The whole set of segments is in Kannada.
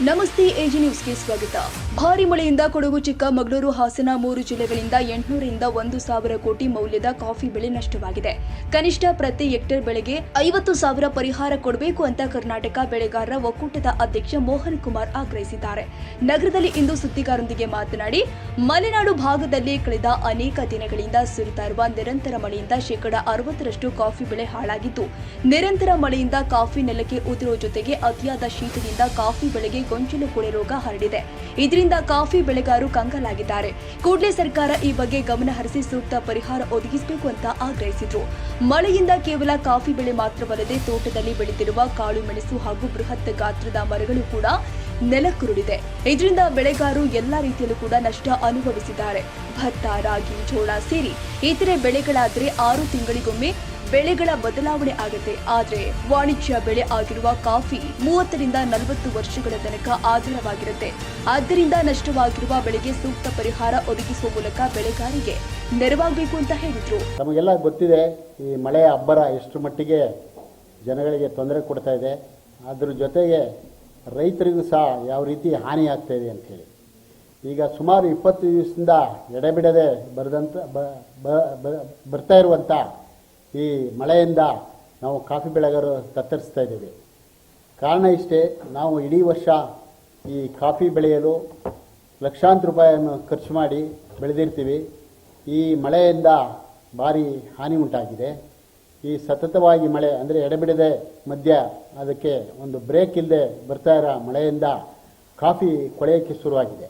ನಮಸ್ತೆ ಎಜಿ ನ್ಯೂಸ್ಗೆ ಸ್ವಾಗತ. ಭಾರಿ ಮಳೆಯಿಂದ ಕೊಡಗು, ಚಿಕ್ಕಮಗಳೂರು, ಹಾಸನ 3 ಜಿಲ್ಲೆಗಳಿಂದ 800 ರಿಂದ 1,000 ಕೋಟಿ ಮೌಲ್ಯದ ಕಾಫಿ ಬೆಳೆ ನಷ್ಟವಾಗಿದೆ. ಕನಿಷ್ಠ ಪ್ರತಿ ಹೆಕ್ಟೇರ್ ಬೆಳೆಗೆ 50,000 ಪರಿಹಾರ ಕೊಡಬೇಕು ಅಂತ ಕರ್ನಾಟಕ ಬೆಳೆಗಾರರ ಒಕ್ಕೂಟದ ಅಧ್ಯಕ್ಷ ಮೋಹನ್ ಕುಮಾರ್ ಆಗ್ರಹಿಸಿದ್ದಾರೆ. ನಗರದಲ್ಲಿ ಇಂದು ಸುದ್ದಿಗಾರರೊಂದಿಗೆ ಮಾತನಾಡಿ, ಮಲೆನಾಡು ಭಾಗದಲ್ಲಿ ಕಳೆದ ಅನೇಕ ದಿನಗಳಿಂದ ಸುರಿತಾ ಇರುವ ನಿರಂತರ ಮಳೆಯಿಂದ ಶೇಕಡಾ 60ರಷ್ಟು ಕಾಫಿ ಬೆಳೆ ಹಾಳಾಗಿದ್ದು, ನಿರಂತರ ಮಳೆಯಿಂದ ಕಾಫಿ ನೆಲಕ್ಕೆ ಉದುರೋ ಜೊತೆಗೆ ಅತಿಯಾದ ಶೀತದಿಂದ ಕಾಫಿ ಬೆಳೆಗೆ ಗೊಂಚಲು ಕೊಳೆ ರೋಗ ಹರಡಿದೆ. ಇದರಿಂದ ಕಾಫಿ ಬೆಳೆಗಾರರು ಕಂಗಾಲಾಗಿದ್ದಾರೆ. ಕೂಡಲೇ ಸರ್ಕಾರ ಈ ಬಗ್ಗೆ ಗಮನ ಹರಿಸಿ ಸೂಕ್ತ ಪರಿಹಾರ ಒದಗಿಸಬೇಕು ಅಂತ ಆಗ್ರಹಿಸಿದ್ರು. ಮಳೆಯಿಂದ ಕೇವಲ ಕಾಫಿ ಬೆಳೆ ಮಾತ್ರವಲ್ಲದೆ ತೋಟದಲ್ಲಿ ಬೆಳೆದಿರುವ ಕಾಳು ಮೆಣಸು ಹಾಗೂ ಬೃಹತ್ ಗಾತ್ರದ ಮರಗಳು ಕೂಡ ನೆಲಕ್ಕುರುಳಿದೆ. ಇದರಿಂದ ಬೆಳೆಗಾರರು ಎಲ್ಲಾ ರೀತಿಯಲ್ಲೂ ಕೂಡ ನಷ್ಟ ಅನುಭವಿಸಿದ್ದಾರೆ. ಭತ್ತ, ರಾಗಿ, ಜೋಳ ಸೇರಿ ಇತರೆ ಬೆಳೆಗಳಾದರೆ 6 ತಿಂಗಳಿಗೊಮ್ಮೆ ಬೆಳೆಗಳ ಬದಲಾವಣೆ ಆಗುತ್ತೆ. ಆದರೆ ವಾಣಿಜ್ಯ ಬೆಳೆ ಆಗಿರುವ ಕಾಫಿ 30 ರಿಂದ 40 ವರ್ಷಗಳ ತನಕ ಆಧಾರವಾಗಿರುತ್ತೆ. ಆದ್ದರಿಂದ ನಷ್ಟವಾಗಿರುವ ಬೆಳೆಗೆ ಸೂಕ್ತ ಪರಿಹಾರ ಒದಗಿಸುವ ಮೂಲಕ ಬೆಳೆಗಾರರಿಗೆ ನೆರವಾಗಬೇಕು ಅಂತ ಹೇಳಿದ್ರು. ನಮಗೆಲ್ಲ ಗೊತ್ತಿದೆ ಈ ಮಳೆಯ ಅಬ್ಬರ ಎಷ್ಟು ಮಟ್ಟಿಗೆ ಜನಗಳಿಗೆ ತೊಂದರೆ ಕೊಡ್ತಾ ಇದೆ. ಅದ್ರ ಜೊತೆಗೆ ರೈತರಿಗೂ ಸಹ ಯಾವ ರೀತಿ ಹಾನಿ ಆಗ್ತಾ ಇದೆ ಅಂತೇಳಿ ಈಗ ಸುಮಾರು 20 ದಿವಸದಿಂದ ಎಡೆಬಿಡದೆ ಬರ್ತಾ ಇರುವಂಥ ಈ ಮಳೆಯಿಂದ ನಾವು ಕಾಫಿ ಬೆಳೆಗಾರರು ತತ್ತರಿಸ್ತಾ ಇದ್ದೀವಿ. ಕಾರಣ ಇಷ್ಟೇ, ನಾವು ಇಡೀ ವರ್ಷ ಈ ಕಾಫಿ ಬೆಳೆಯಲು ಲಕ್ಷಾಂತರ ರೂಪಾಯಿಯನ್ನು ಖರ್ಚು ಮಾಡಿ ಬೆಳೆದಿರ್ತೀವಿ. ಈ ಮಳೆಯಿಂದ ಭಾರಿ ಹಾನಿ ಉಂಟಾಗಿದೆ. ಈ ಸತತವಾಗಿ ಮಳೆ ಅಂದರೆ ಎಡೆಬಿಡದೆ ಮಧ್ಯ ಅದಕ್ಕೆ ಒಂದು ಬ್ರೇಕ್ ಇಲ್ಲದೆ ಬರ್ತಾ ಇರೋ ಮಳೆಯಿಂದ ಕಾಫಿ ಕೊಳೆಯೋಕ್ಕೆ ಶುರುವಾಗಿದೆ.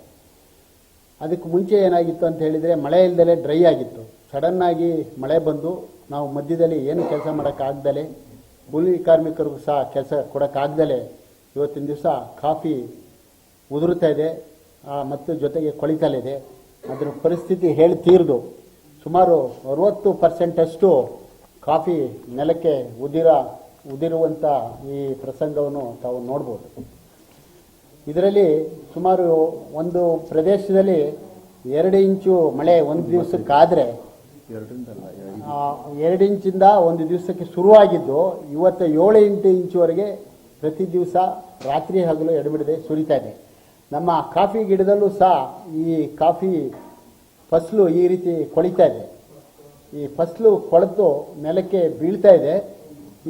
ಅದಕ್ಕೆ ಮುಂಚೆ ಏನಾಗಿತ್ತು ಅಂತ ಹೇಳಿದರೆ ಮಳೆ ಇಲ್ಲದಲೇ ಡ್ರೈ ಆಗಿತ್ತು. ಸಡನ್ನಾಗಿ ಮಳೆ ಬಂದು ನಾವು ಮಧ್ಯದಲ್ಲಿ ಏನು ಕೆಲಸ ಮಾಡೋಕ್ಕಾಗ್ದಲೇ, ಕೂಲಿ ಕಾರ್ಮಿಕರಿಗೂ ಸಹ ಕೆಲಸ ಕೊಡೋಕ್ಕಾಗ್ದಲೇ ಇವತ್ತಿನ ದಿವಸ ಕಾಫಿ ಉದುರುತ್ತಾ ಇದೆ ಮತ್ತು ಜೊತೆಗೆ ಕೊಳಿತಲಿದೆ. ಅದರ ಪರಿಸ್ಥಿತಿ ಹೇಳಿ ತೀರ್ದು ಸುಮಾರು 60% ಕಾಫಿ ನೆಲಕ್ಕೆ ಉದಿರುವಂಥ ಈ ಪ್ರಸಂಗವನ್ನು ತಾವು ನೋಡ್ಬೋದು. ಇದರಲ್ಲಿ ಸುಮಾರು ಒಂದು ಪ್ರದೇಶದಲ್ಲಿ 2 ಇಂಚು ಮಳೆ ಒಂದು ದಿವಸಕ್ಕಾದರೆ 2 ಇಂಚಿಂದ ಒಂದು ದಿವಸಕ್ಕೆ ಶುರುವಾಗಿದ್ದು ಇವತ್ತು 7-8 ಇಂಚುವರೆಗೆ ಪ್ರತಿ ದಿವಸ ರಾತ್ರಿ ಹಗಲು ಎಡೆಬಿಡದೆ ಸುರಿತಾ ಇದೆ. ನಮ್ಮ ಕಾಫಿ ಗಿಡದಲ್ಲೂ ಸಹ ಈ ಕಾಫಿ ಫಸಲು ಈ ರೀತಿ ಕೊಳಿತಾ ಇದೆ. ಈ ಫಸಲು ಕೊಳೆತು ನೆಲಕ್ಕೆ ಬೀಳ್ತಾ ಇದೆ.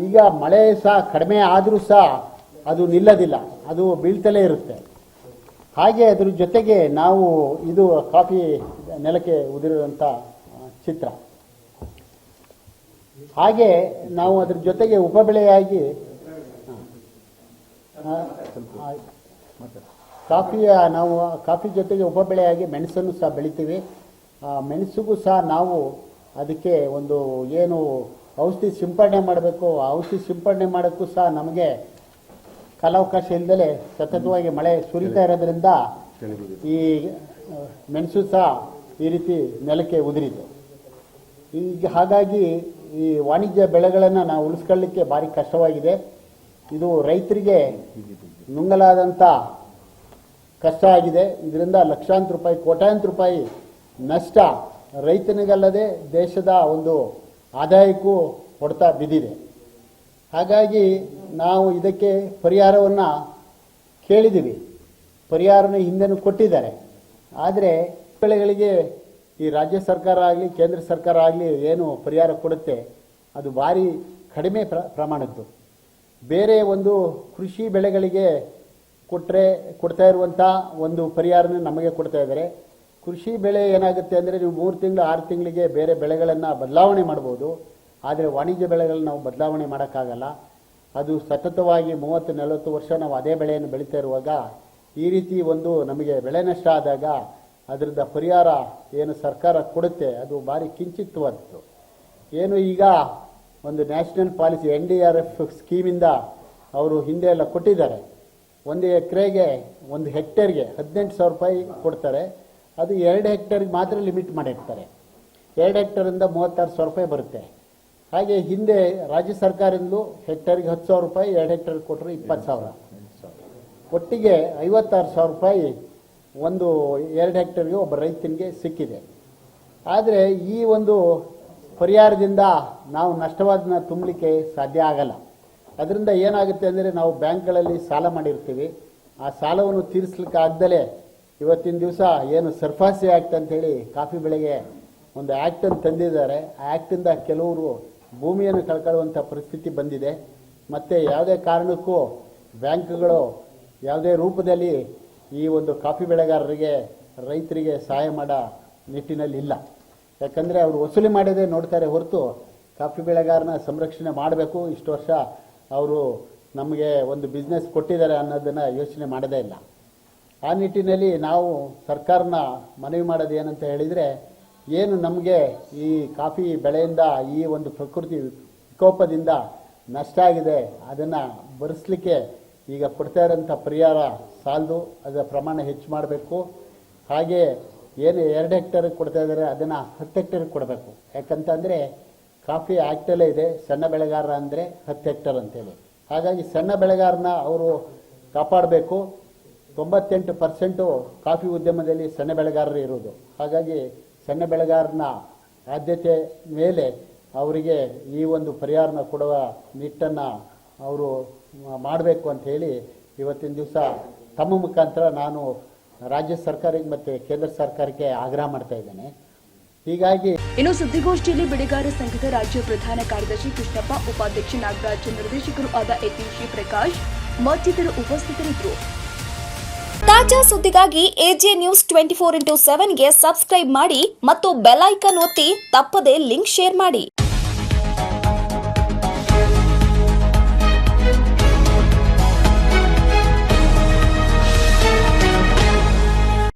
ಈಗ ಮಳೆ ಸಹ ಕಡಿಮೆ ಆದರೂ ಸಹ ಅದು ನಿಲ್ಲೋದಿಲ್ಲ, ಅದು ಬೀಳ್ತಲೇ ಇರುತ್ತೆ. ಹಾಗೆ ಅದ್ರ ಜೊತೆಗೆ ನಾವು ಇದು ಕಾಫಿ ನೆಲಕ್ಕೆ ಉದುರುವಂಥ ಚಿತ್ರ. ಹಾಗೆ ನಾವು ಅದ್ರ ಜೊತೆಗೆ ಉಪಬೆಳೆಯಾಗಿ ಕಾಫಿ ಜೊತೆಗೆ ಉಪಬೆಳೆಯಾಗಿ ಮೆಣಸನ್ನು ಸಹ ಬೆಳಿತೀವಿ. ಮೆಣಸಿಗೂ ಸಹ ನಾವು ಅದಕ್ಕೆ ಒಂದು ಏನು ಔಷಧಿ ಸಿಂಪಡಣೆ ಮಾಡಬೇಕು, ಔಷಧಿ ಸಿಂಪಡಣೆ ಮಾಡೋಕ್ಕೂ ಸಹ ನಮಗೆ ಕಾಲಾವಕಾಶ ಇಲ್ಲದಲೇ ಸತತವಾಗಿ ಮಳೆ ಸುರಿತಾ ಇರೋದ್ರಿಂದ ಈ ಮೆಣಸು ಸಹ ಈ ರೀತಿ ನೆಲಕ್ಕೆ ಉದುರಿದೆ. ಈಗ ಹಾಗಾಗಿ ಈ ವಾಣಿಜ್ಯ ಬೆಳೆಗಳನ್ನು ನಾವು ಉಳಿಸ್ಕೊಳ್ಳಿಕ್ಕೆ ಭಾರಿ ಕಷ್ಟವಾಗಿದೆ. ಇದು ರೈತರಿಗೆ ನುಂಗಲಾದಂಥ ಕಷ್ಟ ಆಗಿದೆ. ಇದರಿಂದ ಲಕ್ಷಾಂತರ ರೂಪಾಯಿ, ಕೋಟ್ಯಾಂತರ ರೂಪಾಯಿ ನಷ್ಟ ರೈತನಿಗಲ್ಲದೆ ದೇಶದ ಒಂದು ಆದಾಯಕ್ಕೂ ಹೊಡೆತ ಬಿದ್ದಿದೆ. ಹಾಗಾಗಿ ನಾವು ಇದಕ್ಕೆ ಪರಿಹಾರವನ್ನು ಕೇಳಿದ್ದೀವಿ. ಪರಿಹಾರನ ಹಿಂದೆನೂ ಕೊಟ್ಟಿದ್ದಾರೆ. ಆದರೆ ಬೆಳೆಗಳಿಗೆ ಈ ರಾಜ್ಯ ಸರ್ಕಾರ ಆಗಲಿ ಕೇಂದ್ರ ಸರ್ಕಾರ ಆಗಲಿ ಏನು ಪರಿಹಾರ ಕೊಡುತ್ತೆ ಅದು ಭಾರಿ ಕಡಿಮೆ ಪ್ರಮಾಣದ್ದು. ಬೇರೆ ಒಂದು ಕೃಷಿ ಬೆಳೆಗಳಿಗೆ ಕೊಡ್ತಾ ಇರುವಂಥ ಒಂದು ಪರಿಹಾರನ ನಮಗೆ ಕೊಡ್ತಾ ಇದ್ದಾರೆ. ಕೃಷಿ ಬೆಳೆ ಏನಾಗುತ್ತೆ ಅಂದರೆ ನೀವು 3 ತಿಂಗಳು 6 ತಿಂಗಳಿಗೆ ಬೇರೆ ಬೆಳೆಗಳನ್ನು ಬದಲಾವಣೆ ಮಾಡ್ಬೋದು. ಆದರೆ ವಾಣಿಜ್ಯ ಬೆಳೆಗಳನ್ನ ನಾವು ಬದಲಾವಣೆ ಮಾಡೋಕ್ಕಾಗಲ್ಲ. ಅದು ಸತತವಾಗಿ 30-40 ವರ್ಷ ನಾವು ಅದೇ ಬೆಳೆಯನ್ನು ಬೆಳೀತಾ ಇರುವಾಗ ಈ ರೀತಿ ಒಂದು ನಮಗೆ ಬೆಳೆ ನಷ್ಟ ಆದಾಗ ಅದರದ ಪರಿಹಾರ ಏನು ಸರ್ಕಾರ ಕೊಡುತ್ತೆ ಅದು ಭಾರಿ ಕಿಂಚಿತ್ವಾದ್ದು. ಏನು ಈಗ ಒಂದು ನ್ಯಾಷನಲ್ ಪಾಲಿಸಿ NDRF ಸ್ಕೀಮಿಂದ ಅವರು ಹಿಂದೆ ಎಲ್ಲ ಕೊಟ್ಟಿದ್ದಾರೆ. 1 ಎಕರೆಗೆ 1 ಹೆಕ್ಟೇರ್ಗೆ 18,000 ರೂಪಾಯಿ ಕೊಡ್ತಾರೆ. ಅದು 2 ಹೆಕ್ಟೇರ್ಗೆ ಮಾತ್ರ ಲಿಮಿಟ್ ಮಾಡಿರ್ತಾರೆ. 2 ಹೆಕ್ಟೇರಿಂದ 36,000 ರೂಪಾಯಿ ಬರುತ್ತೆ. ಹಾಗೆ ಹಿಂದೆ ರಾಜ್ಯ ಸರ್ಕಾರದಿಂದಲೂ ಹೆಕ್ಟೇರ್ಗೆ 10,000 ರೂಪಾಯಿ, 2 ಹೆಕ್ಟೇರ್ ಕೊಟ್ಟರು 20,000, ಒಟ್ಟಿಗೆ 56,000 ರೂಪಾಯಿ ಒಂದು 2 ಹೆಕ್ಟೇರ್ಗೆ ಒಬ್ಬ ರೈತನಿಗೆ ಸಿಕ್ಕಿದೆ. ಆದರೆ ಈ ಒಂದು ಪರಿಹಾರದಿಂದ ನಾವು ನಷ್ಟವಾದನ್ನ ತುಂಬಲಿಕ್ಕೆ ಸಾಧ್ಯ ಆಗಲ್ಲ. ಅದರಿಂದ ಏನಾಗುತ್ತೆ ಅಂದರೆ ನಾವು ಬ್ಯಾಂಕ್ಗಳಲ್ಲಿ ಸಾಲ ಮಾಡಿರ್ತೀವಿ. ಆ ಸಾಲವನ್ನು ತೀರಿಸ್ಲಿಕ್ಕೆ ಆಗ್ದಲೇ ಇವತ್ತಿನ ದಿವಸ ಏನು ಸರ್ಫಾಸಿ ಆ್ಯಕ್ಟ್ ಅಂತೇಳಿ ಕಾಫಿ ಬೆಳೆಗೆ ಒಂದು ಆ್ಯಕ್ಟನ್ನು ತಂದಿದ್ದಾರೆ. ಆ ಆ್ಯಕ್ಟಿಂದ ಕೆಲವರು ಭೂಮಿಯನ್ನು ಕಳ್ಕೊಳ್ಳುವಂಥ ಪರಿಸ್ಥಿತಿ ಬಂದಿದೆ. ಮತ್ತು ಯಾವುದೇ ಕಾರಣಕ್ಕೂ ಬ್ಯಾಂಕ್ಗಳು ಯಾವುದೇ ರೂಪದಲ್ಲಿ ಈ ಒಂದು ಕಾಫಿ ಬೆಳೆಗಾರರಿಗೆ ರೈತರಿಗೆ ಸಹಾಯ ಮಾಡೋ ನಿಟ್ಟಿನಲ್ಲಿ ಇಲ್ಲ. ಯಾಕಂದರೆ ಅವರು ವಸೂಲಿ ಮಾಡೋದೇ ನೋಡ್ತಾರೆ ಹೊರತು ಕಾಫಿ ಬೆಳೆಗಾರನ ಸಂರಕ್ಷಣೆ ಮಾಡಬೇಕು, ಇಷ್ಟು ವರ್ಷ ಅವರು ನಮಗೆ ಒಂದು ಬಿಸ್ನೆಸ್ ಕೊಟ್ಟಿದ್ದಾರೆ ಅನ್ನೋದನ್ನು ಯೋಚನೆ ಮಾಡೋದೇ ಇಲ್ಲ. ಆ ನಿಟ್ಟಿನಲ್ಲಿ ನಾವು ಸರ್ಕಾರನ ಮನವಿ ಮಾಡೋದು ಏನಂತ ಹೇಳಿದರೆ, ಏನು ನಮಗೆ ಈ ಕಾಫಿ ಬೆಳೆಯಿಂದ ಈ ಒಂದು ಪ್ರಕೃತಿ ವಿಕೋಪದಿಂದ ನಷ್ಟ ಆಗಿದೆ ಅದನ್ನು ಭರಿಸಲಿಕ್ಕೆ ಈಗ ಕೊಡ್ತಾ ಇರೋಂಥ ಪರಿಹಾರ ಸಾಲದು, ಅದರ ಪ್ರಮಾಣ ಹೆಚ್ಚು ಮಾಡಬೇಕು. ಹಾಗೆ ಏನು 2 ಹೆಕ್ಟೇರಿಗೆ ಕೊಡ್ತಾ ಇದ್ದಾರೆ ಅದನ್ನು 10 ಹೆಕ್ಟೇರಿಗೆ ಕೊಡಬೇಕು. ಯಾಕಂತಂದರೆ ಕಾಫಿ ಆ್ಯಕ್ಟಲ್ಲೇ ಇದೆ, ಸಣ್ಣ ಬೆಳೆಗಾರ ಅಂದರೆ 10 ಹೆಕ್ಟೇರ್ ಅಂತೇಳಿ. ಹಾಗಾಗಿ ಸಣ್ಣ ಬೆಳೆಗಾರನ ಅವರು ಕಾಪಾಡಬೇಕು. 98% ಕಾಫಿ ಉದ್ಯಮದಲ್ಲಿ ಸಣ್ಣ ಬೆಳೆಗಾರರು ಇರೋದು. ಹಾಗಾಗಿ ಸಣ್ಣ ಬೆಳೆಗಾರನ ಆದ್ಯತೆ ಮೇಲೆ ಅವರಿಗೆ ಈ ಒಂದು ಪರಿಹಾರನ ಕೊಡುವ ನಿಟ್ಟನ್ನು ಅವರು ಮಾಡಬೇಕು ಅಂತ ಹೇಳಿ ಇವತ್ತಿನ ದಿವಸ ತಮ್ಮ ಮುಖಾಂತರ ನಾನು ರಾಜ್ಯ ಸರ್ಕಾರಕ್ಕೆ ಮತ್ತು ಕೇಂದ್ರ ಸರ್ಕಾರಕ್ಕೆ ಆಗ್ರಹ ಮಾಡ್ತಾ ಇದ್ದೇನೆ. ಹೀಗಾಗಿ ಇನ್ನು ಸುದ್ದಿಗೋಷ್ಠಿಯಲ್ಲಿ ಬೆಳೆಗಾರ ಸಂಘದ ರಾಜ್ಯ ಪ್ರಧಾನ ಕಾರ್ಯದರ್ಶಿ ಕೃಷ್ಣಪ್ಪ, ಉಪಾಧ್ಯಕ್ಷ ನಾಗರಾಜ್, ನಿರ್ದೇಶಕರು ಆದ ಯತೀಶ್, ಪ್ರಕಾಶ್ ಮತ್ತಿತರರು ಉಪಸ್ಥಿತರಿದ್ದರು. ತಾಜಾ ಸುದ್ದಿಗಾಗಿ ಎಜೆ ನ್ಯೂಸ್ 24/7ಗೆ ಸಬ್ಸ್ಕ್ರೈಬ್ ಮಾಡಿ ಮತ್ತು ಬೆಲ್ ಐಕಾನ್ ಒತ್ತಿ ತಪ್ಪದೇ ಲಿಂಕ್ ಶೇರ್ ಮಾಡಿ.